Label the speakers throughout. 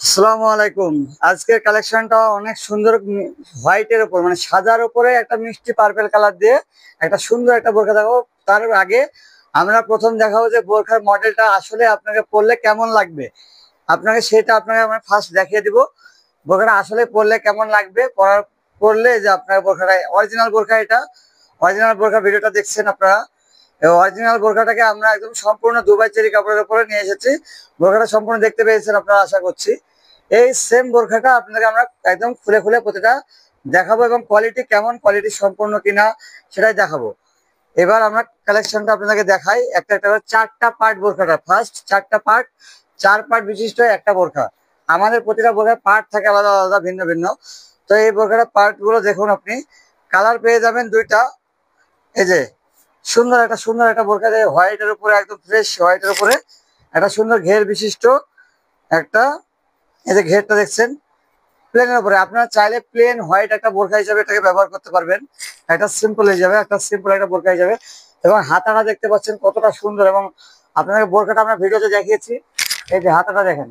Speaker 1: আসসালামু আলাইকুম। আজকের কালেকশনটা অনেক সুন্দর, হোয়াইটের উপর মানে সাদার উপরে একটা মিষ্টি পার্পেল কালার দিয়ে একটা সুন্দর একটা বোরখা দেখাবো। তার আগে আমরা প্রথম দেখাবো যে বোরখার মডেলটা আসলে আপনাকে পরলে কেমন লাগবে। আপনাকে আমরা ফার্স্ট দেখিয়ে দিব বোরখাটা আসলে পরলে কেমন লাগবে। পরলে যে আপনার বোরখাটা অরিজিনাল বোরখা, এটা অরিজিনাল বোরখা ভিডিওটা দেখছেন আপনারা। অরিজিনাল বোরখাটাকে আমরা একদম সম্পূর্ণ দুবাই চেরি কাপড়ের উপরে নিয়ে এসেছি। বোরখাটা সম্পূর্ণ দেখতে পেয়েছেন আপনারা, আশা করছি। এই সেম বোরখাটা আপনাকে আমরা একদম খুলে খুলে প্রতিটা দেখাবো এবং কোয়ালিটি কেমন, কোয়ালিটি সম্পূর্ণ কিনা সেটাই দেখাবো। এবার আমরা কালেকশনটা আপনাদেরকে দেখাই একটা একটা করে। চারটা পার্ট বোরখাটা, ফার্স্ট চারটা পার্ট, 4 পার্ট বিশিষ্ট একটা বোরখা। আমাদের প্রতিটা বোরখার পার্ট থাকে আলাদা আলাদা, ভিন্ন ভিন্ন। তো এই বোরখাটা পার্ট গুলো দেখুন আপনি। কালার পেয়ে যাবেন দুইটা। এই যে সুন্দর একটা বোরখা, হোয়াইটের উপরে, একদম ফ্রেশ হোয়াইটের উপরে একটা সুন্দর ঘের বিশিষ্ট একটা, এই যে ঘেরটা দেখছেন প্লেনের উপরে। আপনারা চাইলে প্লেন হোয়াইট একটা বোরখা হিসাবে এটাকে ব্যবহার করতে পারবেন। একটা সিম্পল হয়ে যাবে, একটা সিম্পল একটা বোরখা হিসাবে। এবং হাতাটা দেখতে পাচ্ছেন কতটা সুন্দর, এবং আপনাকে বোরখাটা আমরা ভিডিওতে দেখিয়েছি। এই যে হাতাটা দেখেন,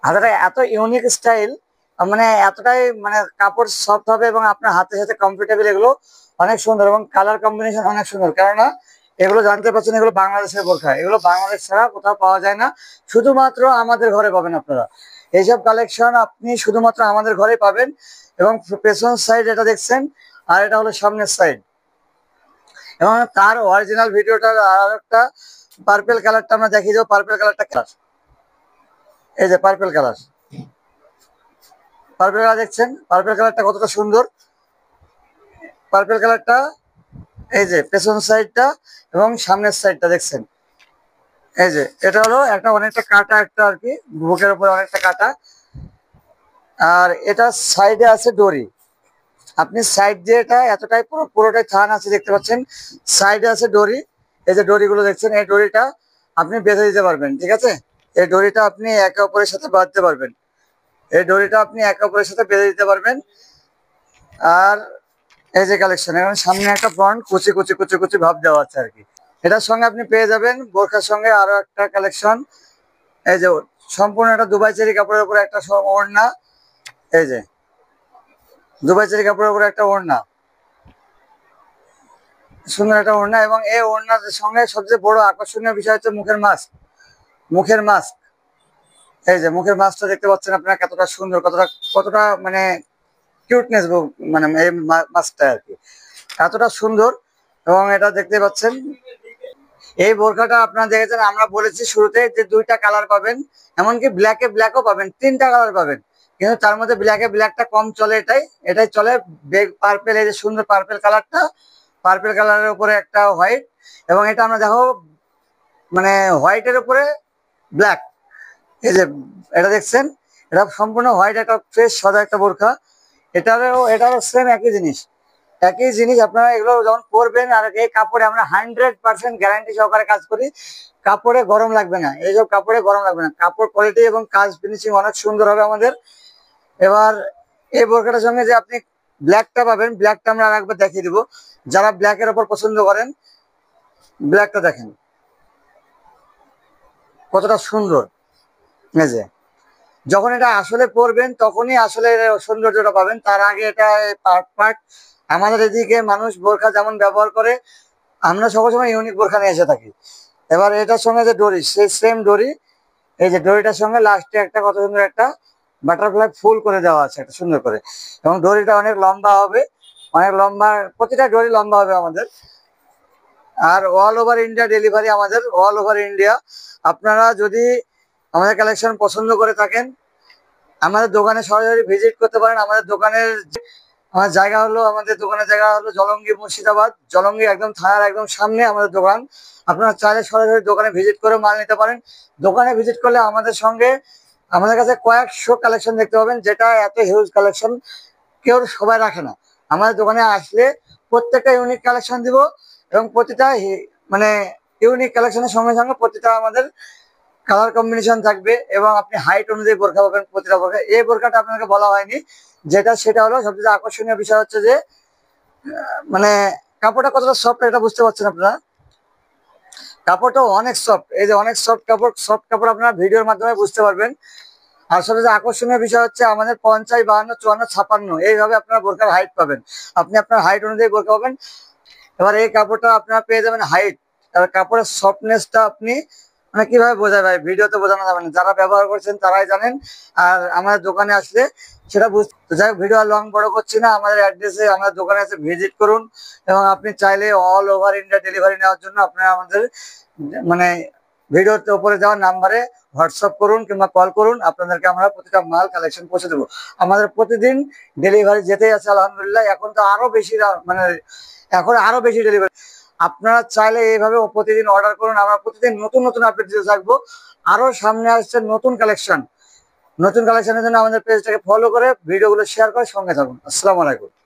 Speaker 1: হাতাটা এত ইউনিক স্টাইল, মানে এতটাই মানে কাপড় সফট হবে এবং আপনার হাতের সাথে কমফোর্টেবল। এগুলো অনেক সুন্দর এবং কালার কম্বিনেশন অনেক সুন্দর। কেননা এগুলো জানতে পারছেন এগুলো বাংলাদেশের বোরখা, এগুলো বাংলাদেশ ছাড়া কোথাও পাওয়া যায় না, শুধুমাত্র আমাদের ঘরে পাবেন আপনারা। এইসব কালেকশন আপনি শুধুমাত্র আমাদের ঘরে পাবেন। এবং পেছন সাইড এটা দেখছেন, আর এটা হলো সামনের সাইড। এবং তার অরিজিনাল ভিডিওটার আর একটা পার্পেল কালারটা আমরা দেখিয়ে দেবো। পার্পেল কালারটা কালার, এই যে পার্পেল কালার, পার্পেল কালার দেখছেন, পার্পেল কালারটা কতটা সুন্দর। পার্পেল কালারটা, এই যে পেছন সাইডটা এবং সামনের সাইডটা দেখছেন। এই যে এটা হলো একটা অনেকটা কাটা একটা আর কি, বুকের উপরে অনেকটা কাটা। আর এটা সাইডে আছে ডরি। আপনি সাইড দিয়ে এটা এতটাই পুরোটাই থান আছে দেখতে পাচ্ছেন। সাইডে আছে ডরি, এই যে ডরিগুলো দেখছেন, এই ডরিটা আপনি বেঁধে দিতে পারবেন। ঠিক আছে, এই ডরিটা আপনি একে অপরের সাথে বাঁধতে পারবেন। এই ডরিটা আপনি একে অপরের সাথে বেঁধে দিতে পারবেন। আর এই যে কালেকশন, এখন সামনে একটা ফ্রন্ট কুচি কুচি কুচি কুচি ভাব দেওয়া আছে আর কি। এটার সঙ্গে আপনি পেয়ে যাবেন বোরখার সঙ্গে আরো একটা কালেকশন। এই যে সম্পূর্ণ একটা দুবাই চেরি কাপড়ের উপরে একটা ওড়না। এই যে দুবাই চেরি কাপড়ের উপরে একটা ওড়না, সুন্দর একটা ওড়না। এবং এই ওড়নার সঙ্গে সবচেয়ে বড় আকর্ষণীয় বিষয় হচ্ছে মুখের মাস্ক। মুখের মাস্ক, এই যে মুখের মাস্কটা দেখতে পাচ্ছেন আপনারা, কতটা সুন্দর, কতটা কতটা মানে কিউটনেস, মানে এই মাস্কটা আর কি এতটা সুন্দর। এবং এটা দেখতে পাচ্ছেন এই বোরখাটা আপনারা দেখেছেন, আমরা বলেছি শুরুতে যে দুইটা কালার পাবেন, এমনকি ব্ল্যাকও পাবেন, তিনটা কালার পাবেন। কিন্তু তার মধ্যে ব্ল্যাকটা কম চলে, এটাই এটাই চলে। পার্পেল, এই যে সুন্দর পার্পেল কালারটা, পার্পেল কালারের উপরে একটা হোয়াইট। এবং এটা আমরা দেখো মানে হোয়াইটের উপরে ব্ল্যাক। এই যে এটা দেখছেন, এটা সম্পূর্ণ হোয়াইট একটা ফ্রেশ সাদা একটা বোরখা। এটারও সেম একই জিনিস, একই জিনিস। আপনারা এগুলো যখন পরবেন, আর এই কাপড়ে আমরা 100% গ্যারান্টি সহকারে কাজ করি, কাপড়ে গরম লাগবে না। এইসব কাপড়ে গরম লাগবে না, কাপড় কোয়ালিটি এবং কাজ ফিনিশিং অনেক সুন্দর হবে আমাদের। এবার এই বোরখাটার সঙ্গে যে আপনি ব্ল্যাকটা পাবেন, ব্ল্যাকটা আমরা আরেকবার দেখিয়ে দিব। যারা ব্ল্যাকের ওপর পছন্দ করেন, ব্ল্যাকটা দেখেন কতটা সুন্দর। এই যে যখন এটা আসলে পরবেন তখনই আসলে এর সৌন্দর্যটা পাবেন। তার আগে এটা পার্ট পার্ট আমাদের এদিকে মানুষ বোরখা যেমন ব্যবহার করে, আমরা সকল সময় ইউনিক বোরখা নিয়ে এসে থাকি। এবার এটার সঙ্গে যে ডরি, সেই সেম ডরি, এই যে ডরিটার সঙ্গে লাস্টে একটা কত সুন্দর একটা বাটারফ্লাই ফুল করে দেওয়া আছে একটা সুন্দর করে। এবং ডরিটা অনেক লম্বা হবে, অনেক লম্বা, প্রতিটা ডরি লম্বা হবে আমাদের। আর অল ওভার ইন্ডিয়া ডেলিভারি, আমাদের অল ওভার ইন্ডিয়া। আপনারা যদি আমাদের কালেকশন পছন্দ করে থাকেন, আমাদের দোকানে সরাসরি ভিজিট করতে পারেন। আমাদের দোকানের জায়গা হলো জলঙ্গি, মুর্শিদাবাদ। জলঙ্গি একদম থানার একদম সামনে আমাদের দোকান। আপনারা চাইলে সরাসরি দোকানে ভিজিট করে মাল নিতে পারেন। দোকানে ভিজিট করলে আমাদের কাছে কয়েকশো কালেকশন দেখতে পাবেন, যেটা এত হিউজ কালেকশন কেউ সবাই রাখে না। আমাদের দোকানে আসলে প্রত্যেকটা ইউনিক কালেকশন দিব, এবং প্রতিটা মানে ইউনিক কালেকশনের সঙ্গে সঙ্গে প্রতিটা আমাদের কালার কম্বিনেশন থাকবে। এবং আপনি হাইট অনুযায়ী বোরখা পাবেন প্রতিটা বোরখা। এই বোরখাটা আপনাকে বলা হয়নি, সেটা হলো সবচেয়ে আকর্ষণীয় বিষয় হচ্ছে যে মানে কাপড়টা কতটা সফট, এটা বুঝতে পারছেন আপনারা। কাপড়টা অনেক সফট, এই যে অনেক সফট কাপড়। সফট কাপড় আপনারা ভিডিওর মাধ্যমে বুঝতে পারবেন। আর সবচেয়ে আকর্ষণীয় বিষয় হচ্ছে আমাদের 50, 52, 54, 56 এইভাবে আপনারা বোরকার হাইট পাবেন। আপনি আপনার হাইট অনুযায়ী বোরকা পাবেন। এবার এই কাপড়টা আপনারা পেয়ে যাবেন হাইট। এবার কাপড়ের সফটনেসটা আপনি মানে কিভাবে বোঝা যায়, ভিডিওতে বোঝানো যাবে না, যারা ব্যবহার করছেন তারাই জানেন। আর আমাদের দোকানে আসলে সেটা বুঝতে, যাই হোক ভিডিও আর লং বড় করছি না। আমাদের অ্যাড্রেসে আমাদের দোকানে এসে ভিজিট করুন, এবং আপনি চাইলে অল ওভার ইন্ডিয়া ডেলিভারি নেওয়ার জন্য আপনারা আমাদের মানে ভিডিওতে উপরে যাওয়ার নাম্বারে হোয়াটসঅ্যাপ করুন কিংবা কল করুন, আপনাদেরকে আমরা প্রতিটা মাল কালেকশন পৌঁছে দেবো। আমাদের প্রতিদিন ডেলিভারি যেতেই আছে আলহামদুলিল্লাহ। এখন তো আরো বেশি মানে এখন আরো বেশি ডেলিভারি। আপনারা চাইলে এইভাবে প্রতিদিন অর্ডার করুন, আমরা প্রতিদিন নতুন নতুন আপডেট দিতে থাকবো। আরো সামনে আসছে নতুন কালেকশন। নতুন কালেকশনের জন্য আমাদের পেজটাকে ফলো করে ভিডিওগুলো শেয়ার করে সঙ্গে থাকুন। আসসালামু আলাইকুম।